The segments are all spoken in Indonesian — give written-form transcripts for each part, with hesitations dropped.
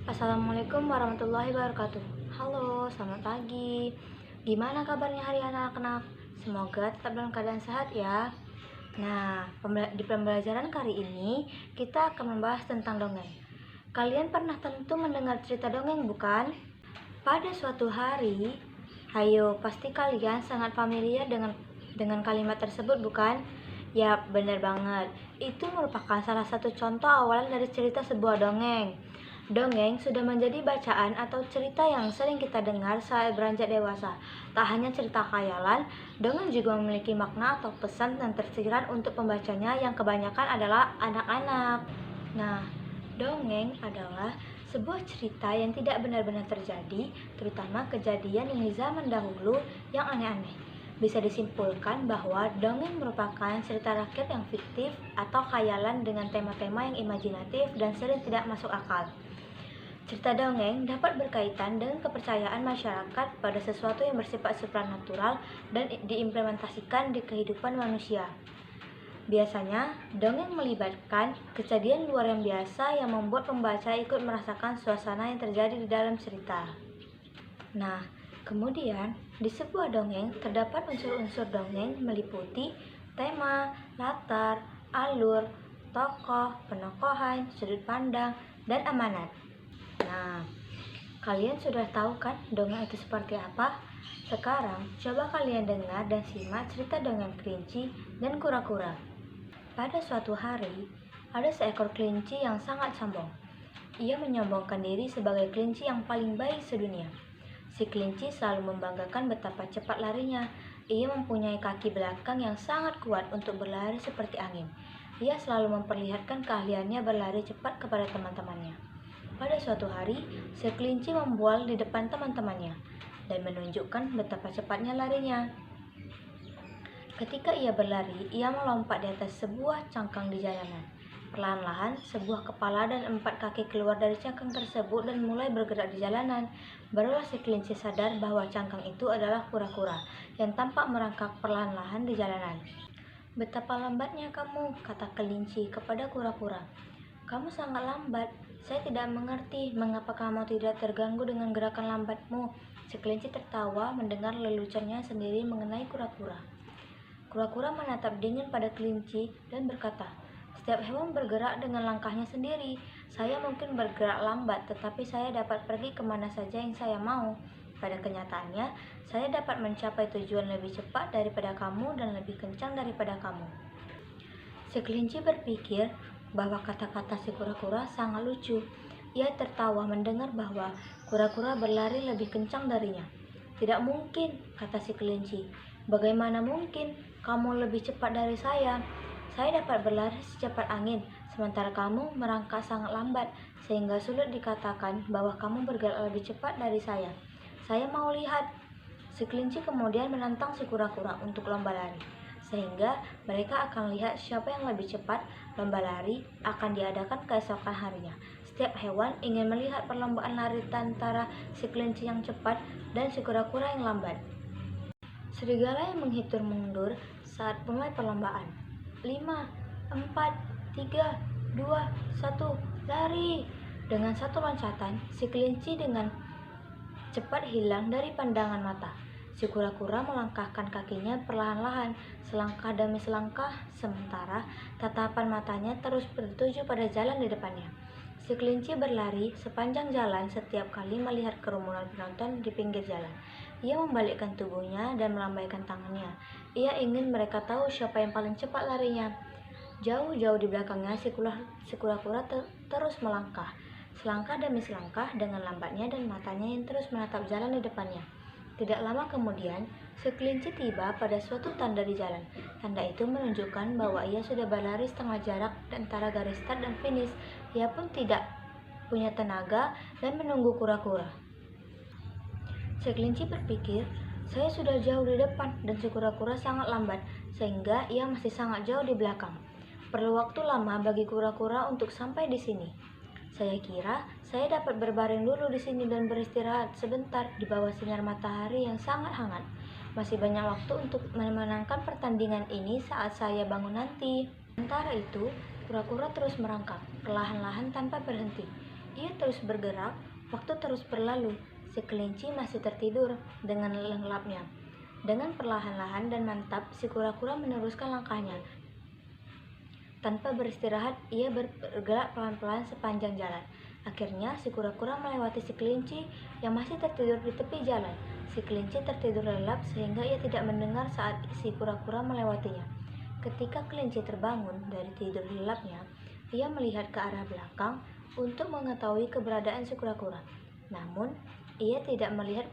Assalamualaikum warahmatullahi wabarakatuh. Halo, selamat pagi. Gimana kabarnya hari anak-anak? Semoga tetap dalam keadaan sehat ya. Nah, di pembelajaran kali ini kita akan membahas tentang dongeng. Kalian pernah tentu mendengar cerita dongeng, bukan? Pada suatu hari, hayo, pasti kalian sangat familiar dengan kalimat tersebut, bukan? Ya, benar banget. Itu merupakan salah satu contoh awalan dari cerita sebuah dongeng. Dongeng sudah menjadi bacaan atau cerita yang sering kita dengar saat beranjak dewasa. Tak hanya cerita khayalan, dongeng juga memiliki makna atau pesan yang tersirat untuk pembacanya yang kebanyakan adalah anak-anak. Nah, dongeng adalah sebuah cerita yang tidak benar-benar terjadi, terutama kejadian yang di zaman dahulu yang aneh-aneh. Bisa disimpulkan bahwa dongeng merupakan cerita rakyat yang fiktif atau khayalan dengan tema-tema yang imajinatif dan sering tidak masuk akal. Cerita dongeng dapat berkaitan dengan kepercayaan masyarakat pada sesuatu yang bersifat supranatural dan diimplementasikan di kehidupan manusia. Biasanya, dongeng melibatkan kejadian luar yang biasa yang membuat pembaca ikut merasakan suasana yang terjadi di dalam cerita. Nah, kemudian di sebuah dongeng terdapat unsur-unsur dongeng meliputi tema, latar, alur, tokoh, penokohan, sudut pandang, dan amanat. Nah, kalian sudah tahu kan dongeng itu seperti apa? Sekarang, coba kalian dengar dan simak cerita dongeng kelinci dan kura-kura. Pada suatu hari, ada seekor kelinci yang sangat sombong. Ia menyombongkan diri sebagai kelinci yang paling baik sedunia. Si kelinci selalu membanggakan betapa cepat larinya. Ia mempunyai kaki belakang yang sangat kuat untuk berlari seperti angin. Ia selalu memperlihatkan keahliannya berlari cepat kepada teman-temannya. Pada suatu hari, si kelinci membual di depan teman-temannya dan menunjukkan betapa cepatnya larinya. Ketika ia berlari, ia melompat di atas sebuah cangkang di jalanan. Perlahan-lahan, sebuah kepala dan 4 kaki keluar dari cangkang tersebut dan mulai bergerak di jalanan. Barulah si kelinci sadar bahwa cangkang itu adalah kura-kura yang tampak merangkak perlahan-lahan di jalanan. "Betapa lambatnya kamu," kata kelinci kepada kura-kura. "Kamu sangat lambat. Saya tidak mengerti mengapa kamu tidak terganggu dengan gerakan lambatmu." Si kelinci tertawa mendengar leluconnya sendiri mengenai kura-kura. Kura-kura menatap dingin pada kelinci dan berkata, "Setiap hewan bergerak dengan langkahnya sendiri. Saya mungkin bergerak lambat, tetapi saya dapat pergi kemana saja yang saya mau. Pada kenyataannya, saya dapat mencapai tujuan lebih cepat daripada kamu dan lebih kencang daripada kamu." Si kelinci berpikir bahwa kata-kata si kura-kura sangat lucu. Ia tertawa mendengar bahwa kura-kura berlari lebih kencang darinya. "Tidak mungkin," kata si kelinci. "Bagaimana mungkin? Kamu lebih cepat dari saya. Saya dapat berlari secepat angin, sementara kamu merangkak sangat lambat, sehingga sulit dikatakan bahwa kamu bergerak lebih cepat dari saya. Saya mau lihat." Si kelinci kemudian menantang si kura-kura untuk lomba lari, sehingga mereka akan lihat siapa yang lebih cepat. Lomba lari akan diadakan keesokan harinya. Setiap hewan ingin melihat perlombaan lari antara si kelinci yang cepat dan si kura-kura yang lambat. Serigala yang menghitung mundur saat mulai perlombaan. 5, 4, 3, 2, 1, lari! Dengan satu loncatan, si kelinci dengan cepat hilang dari pandangan mata. Si kura-kura melangkahkan kakinya perlahan-lahan, selangkah demi selangkah, sementara tatapan matanya terus bertuju pada jalan di depannya. Si kelinci berlari sepanjang jalan setiap kali melihat kerumunan penonton di pinggir jalan. Ia membalikkan tubuhnya dan melambaikan tangannya. Ia ingin mereka tahu siapa yang paling cepat larinya. Jauh-jauh di belakangnya, si kura-kura terus melangkah, selangkah demi selangkah dengan lambatnya dan matanya yang terus menatap jalan di depannya. Tidak lama kemudian, si kelinci tiba pada suatu tanda di jalan. Tanda itu menunjukkan bahwa ia sudah berlari setengah jarak antara garis start dan finish. Ia pun tidak punya tenaga dan menunggu kura-kura. Si kelinci berpikir, "Saya sudah jauh di depan dan si kura-kura sangat lambat, sehingga ia masih sangat jauh di belakang. Perlu waktu lama bagi kura-kura untuk sampai di sini. Saya kira saya dapat berbaring dulu di sini dan beristirahat sebentar di bawah sinar matahari yang sangat hangat. Masih banyak waktu untuk memenangkan pertandingan ini saat saya bangun nanti." Sementara itu, Kura-kura terus merangkak, perlahan-lahan tanpa berhenti. Ia terus bergerak, waktu terus berlalu. Si kelinci masih tertidur dengan lelapnya. Dengan perlahan-lahan dan mantap, si kura-kura meneruskan langkahnya. Tanpa beristirahat, ia bergerak pelan-pelan sepanjang jalan. Akhirnya, si kura-kura melewati si kelinci yang masih tertidur di tepi jalan. Si kelinci tertidur lelap sehingga ia tidak mendengar saat si kura-kura melewatinya. Ketika kelinci terbangun dari tidur lelapnya, ia melihat ke arah belakang untuk mengetahui keberadaan si kura-kura. Namun, ia tidak melihat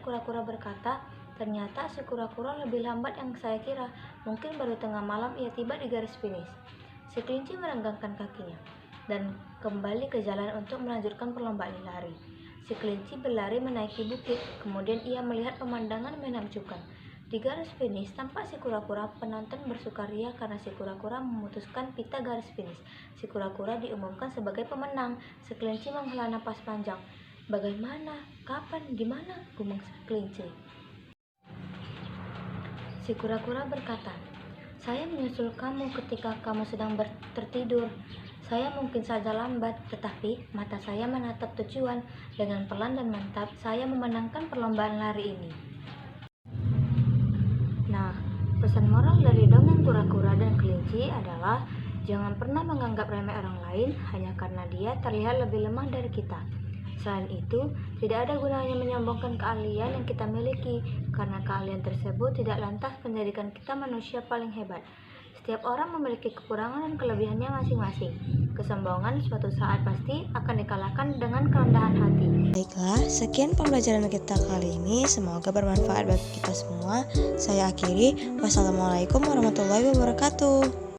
kura-kura berkata, "Ternyata si kura-kura lebih lambat yang saya kira. Mungkin baru tengah malam ia tiba di garis finish." Si kelinci merenggangkan kakinya dan kembali ke jalan untuk melanjutkan perlombaan lari. Si kelinci berlari menaiki bukit, kemudian ia melihat pemandangan menakjubkan. Di garis finish, tampak si kura-kura. Penonton bersukaria karena si kura-kura memutuskan pita garis finish. Si kura-kura diumumkan sebagai pemenang. Si kelinci menghela napas panjang. "Bagaimana? Kapan? Di mana?" gumam si kelinci. Si kura-kura berkata, "Saya menyusul kamu ketika kamu sedang tertidur. Saya mungkin saja lambat, tetapi mata saya menatap tujuan. Dengan pelan dan mantap, saya memenangkan perlombaan lari ini." Nah, pesan moral dari dongeng kura-kura dan kelinci adalah jangan pernah menganggap remeh orang lain hanya karena dia terlihat lebih lemah dari kita. Selain itu, tidak ada gunanya menyombongkan keahlian yang kita miliki, karena keahlian tersebut tidak lantas menjadikan kita manusia paling hebat. Setiap orang memiliki kekurangan dan kelebihannya masing-masing. Kesombongan suatu saat pasti akan dikalahkan dengan kerendahan hati. Baiklah, sekian pembelajaran kita kali ini. Semoga bermanfaat bagi kita semua. Saya akhiri. Wassalamualaikum warahmatullahi wabarakatuh.